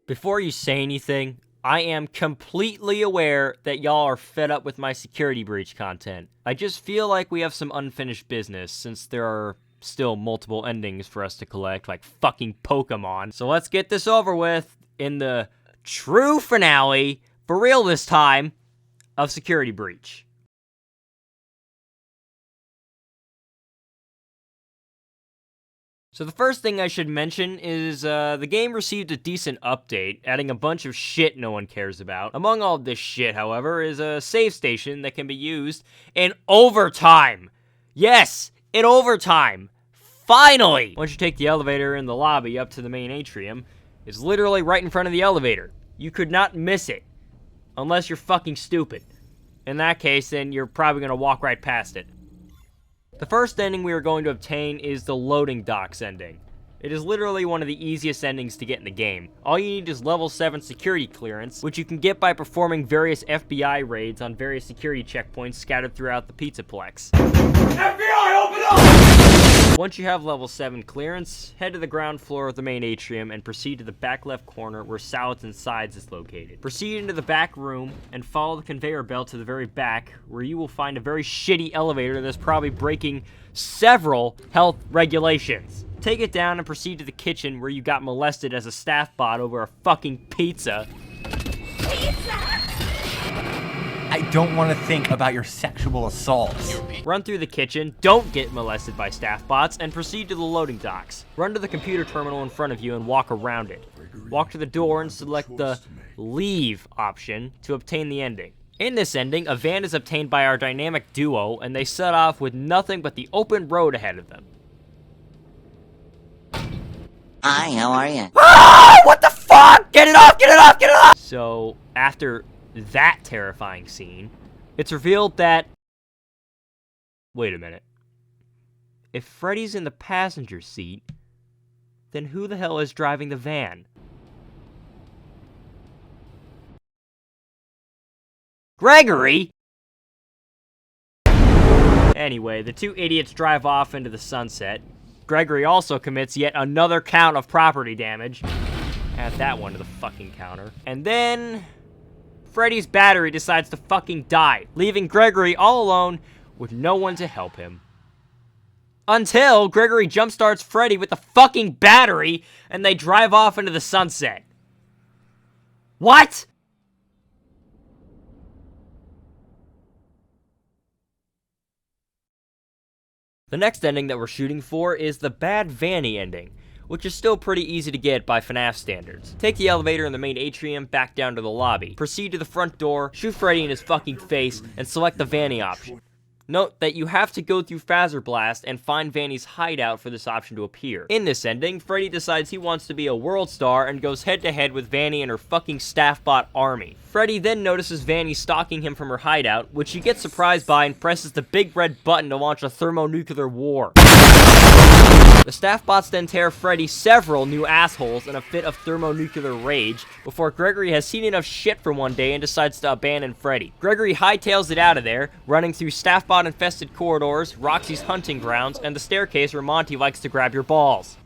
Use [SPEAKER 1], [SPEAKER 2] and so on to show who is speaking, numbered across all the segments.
[SPEAKER 1] Before you say anything, I am completely aware that y'all are fed up with my security breach content. I just feel like we have some unfinished business since there are still multiple endings for us to collect, like fucking Pokemon. So let's get this over with in the true finale, for real this time, of Security Breach. So the first thing I should mention is the game received a decent update, adding a bunch of shit no one cares about. Among all this shit, however, is a save station that can be used in overtime. Yes, in overtime. Finally! Once you take the elevator in the lobby up to the main atrium, it's literally right in front of the elevator. You could not miss it. Unless you're fucking stupid. In that case, then you're probably going to walk right past it. The first ending we are going to obtain is the loading docks ending. It is literally one of the easiest endings to get in the game. All you need is level 7 security clearance, which you can get by performing various FBI raids on various security checkpoints scattered throughout the Pizzaplex. FBI, open up! Once you have level 7 clearance, head to the ground floor of the main atrium and proceed to the back left corner where Salads and Sides is located. Proceed into the back room and follow the conveyor belt to the very back, where you will find a very shitty elevator that's probably breaking several health regulations. Take it down and proceed to the kitchen where you got molested as a staff bot over a fucking pizza.
[SPEAKER 2] I don't want to think about your sexual assaults.
[SPEAKER 1] Run through the kitchen, don't get molested by staff bots, and proceed to the loading docks. Run to the computer terminal in front of you and walk around it. Walk to the door and select the leave option to obtain the ending. In this ending, a van is obtained by our dynamic duo, and they set off with nothing but the open road ahead of them.
[SPEAKER 3] Hi, how are you?
[SPEAKER 1] Ah! What the fuck? Get it off! Get it off! Get it off! So, after that terrifying scene, it's revealed that... Wait a minute. If Freddy's in the passenger seat, then who the hell is driving the van? Gregory? Anyway, the two idiots drive off into the sunset. Gregory also commits yet another count of property damage. Add that one to the fucking counter. And then... Freddy's battery decides to fucking die, leaving Gregory all alone with no one to help him. Until Gregory jumpstarts Freddy with the fucking battery, and they drive off into the sunset. What?! The next ending that we're shooting for is the bad Vanny ending, which is still pretty easy to get by FNAF standards. Take the elevator in the main atrium back down to the lobby. Proceed to the front door, shoot Freddy in his fucking face, and select the Vanny option. Note that you have to go through Phaser Blast and find Vanny's hideout for this option to appear. In this ending, Freddy decides he wants to be a world star and goes head-to-head with Vanny and her fucking staff bot army. Freddy then notices Vanny stalking him from her hideout, which he gets surprised by and presses the big red button to launch a thermonuclear war. The staff bots then tear Freddy several new assholes in a fit of thermonuclear rage before Gregory has seen enough shit for one day and decides to abandon Freddy. Gregory hightails it out of there, running through staff bot infested corridors, Roxy's hunting grounds, and the staircase where Monty likes to grab your balls.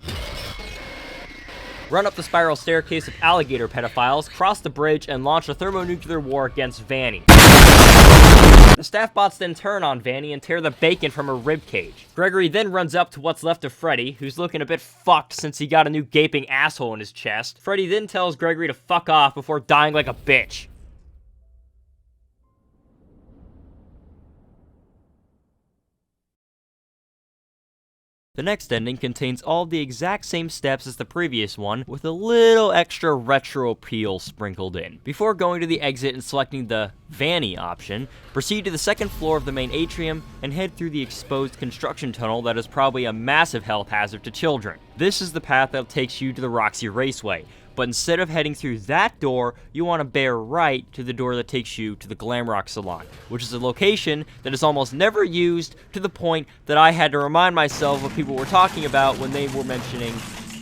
[SPEAKER 1] Run up the spiral staircase of alligator pedophiles, cross the bridge, and launch a thermonuclear war against Vanny. The staff bots then turn on Vanny and tear the bacon from her ribcage. Gregory then runs up to what's left of Freddy, who's looking a bit fucked since he got a new gaping asshole in his chest. Freddy then tells Gregory to fuck off before dying like a bitch. The next ending contains all the exact same steps as the previous one, with a little extra retro appeal sprinkled in. Before going to the exit and selecting the Vanny option, proceed to the second floor of the main atrium and head through the exposed construction tunnel that is probably a massive health hazard to children. This is the path that takes you to the Roxy Raceway, but instead of heading through that door, you want to bear right to the door that takes you to the Glamrock Salon, which is a location that is almost never used, to the point that I had to remind myself what people were talking about when they were mentioning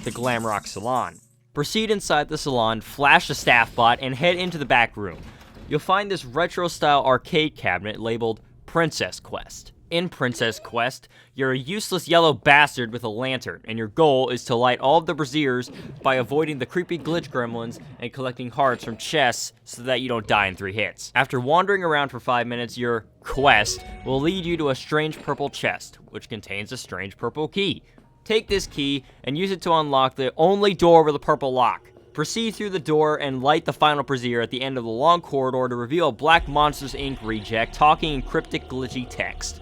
[SPEAKER 1] the Glamrock Salon. Proceed inside the salon, flash the staff bot, and head into the back room. You'll find this retro-style arcade cabinet labeled Princess Quest. in Princess Quest, you're a useless yellow bastard with a lantern, and your goal is to light all of the braziers by avoiding the creepy glitch gremlins and collecting hearts from chests so that you don't die in 3 hits. After wandering around for 5 minutes, your quest will lead you to a strange purple chest, which contains a strange purple key. Take this key and use it to unlock the only door with a purple lock. Proceed through the door and light the final brazier at the end of the long corridor to reveal a Black Monsters Inc. reject talking in cryptic glitchy text.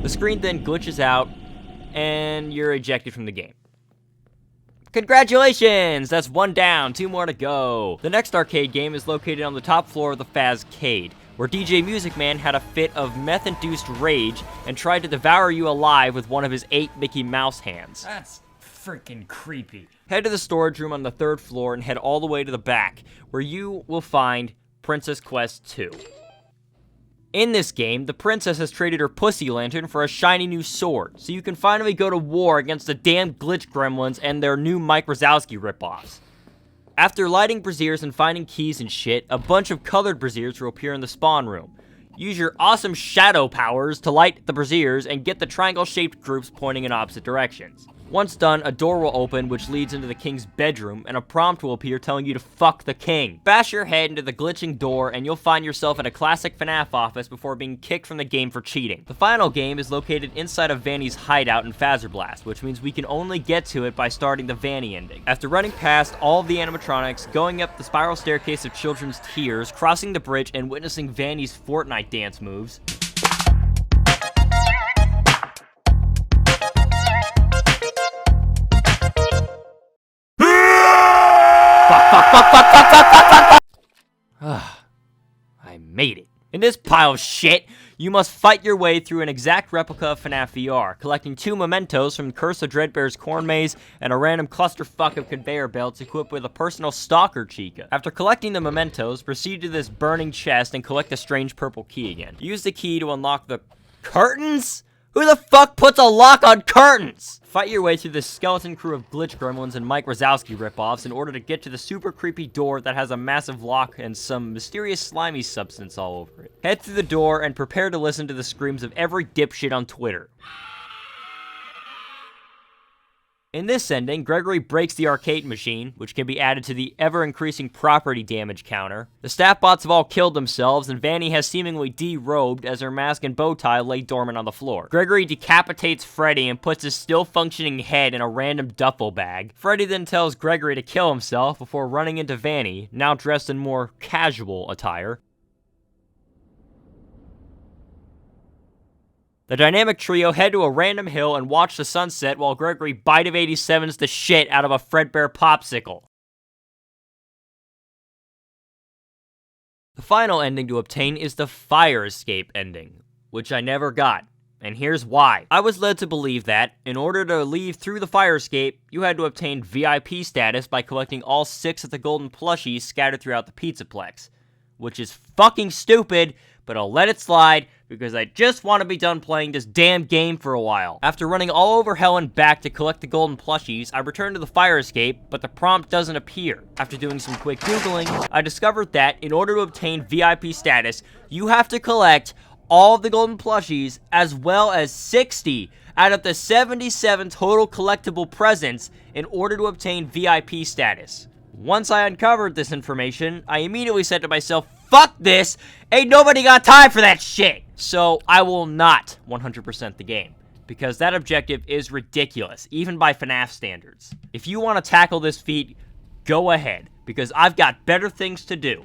[SPEAKER 1] The screen then glitches out and you're ejected from the game. Congratulations! That's 1 down, 2 more to go. The next arcade game is located on the top floor of the Fazcade, where DJ Music Man had a fit of meth-induced rage and tried to devour you alive with one of his 8 Mickey Mouse hands.
[SPEAKER 2] That's freaking creepy.
[SPEAKER 1] Head to the storage room on the 3rd floor and head all the way to the back, where you will find Princess Quest 2. In this game, the princess has traded her pussy lantern for a shiny new sword, so you can finally go to war against the damn glitch gremlins and their new Mike Wazowski ripoffs. After lighting braziers and finding keys and shit, a bunch of colored braziers will appear in the spawn room. Use your awesome shadow powers to light the braziers and get the triangle-shaped groups pointing in opposite directions. Once done, a door will open which leads into the king's bedroom, and a prompt will appear telling you to fuck the king. Bash your head into the glitching door, and you'll find yourself in a classic FNAF office before being kicked from the game for cheating. The final game is located inside of Vanny's hideout in Blast, which means we can only get to it by starting the Vanny Ending. After running past all of the animatronics, going up the spiral staircase of children's tears, crossing the bridge, and witnessing Vanny's Fortnite dance moves, I made it. In this pile of shit, you must fight your way through an exact replica of FNAF VR, collecting 2 mementos from Curse of Dreadbear's corn maze and a random clusterfuck of conveyor belts equipped with a personal stalker chica. After collecting the mementos, proceed to this burning chest and collect the strange purple key again. Use the key to unlock the curtains? Who the fuck puts a lock on curtains? Fight your way through this skeleton crew of glitch gremlins and Mike Wazowski ripoffs in order to get to the super creepy door that has a massive lock and some mysterious slimy substance all over it. Head through the door and prepare to listen to the screams of every dipshit on Twitter. In this ending, Gregory breaks the arcade machine, which can be added to the ever-increasing property damage counter. The staff bots have all killed themselves, and Vanny has seemingly derobed as her mask and bow tie lay dormant on the floor. Gregory decapitates Freddy and puts his still-functioning head in a random duffel bag. Freddy then tells Gregory to kill himself before running into Vanny, now dressed in more casual attire. The dynamic trio head to a random hill and watch the sunset while Gregory bite of 87s the shit out of a Fredbear popsicle. The final ending to obtain is the fire escape ending, which I never got, and here's why. I was led to believe that, in order to leave through the fire escape, you had to obtain VIP status by collecting all 6 of the golden plushies scattered throughout the Pizzaplex, which is fucking stupid, but I'll let it slide because I just want to be done playing this damn game for a while. After running all over hell and back to collect the golden plushies, I returned to the fire escape, but the prompt doesn't appear. After doing some quick googling, I discovered that in order to obtain VIP status, you have to collect all of the golden plushies as well as 60 out of the 77 total collectible presents in order to obtain VIP status. Once I uncovered this information, I immediately said to myself, fuck this! Ain't nobody got time for that shit! So I will not 100% the game, because that objective is ridiculous, even by FNAF standards. If you want to tackle this feat, go ahead, because I've got better things to do.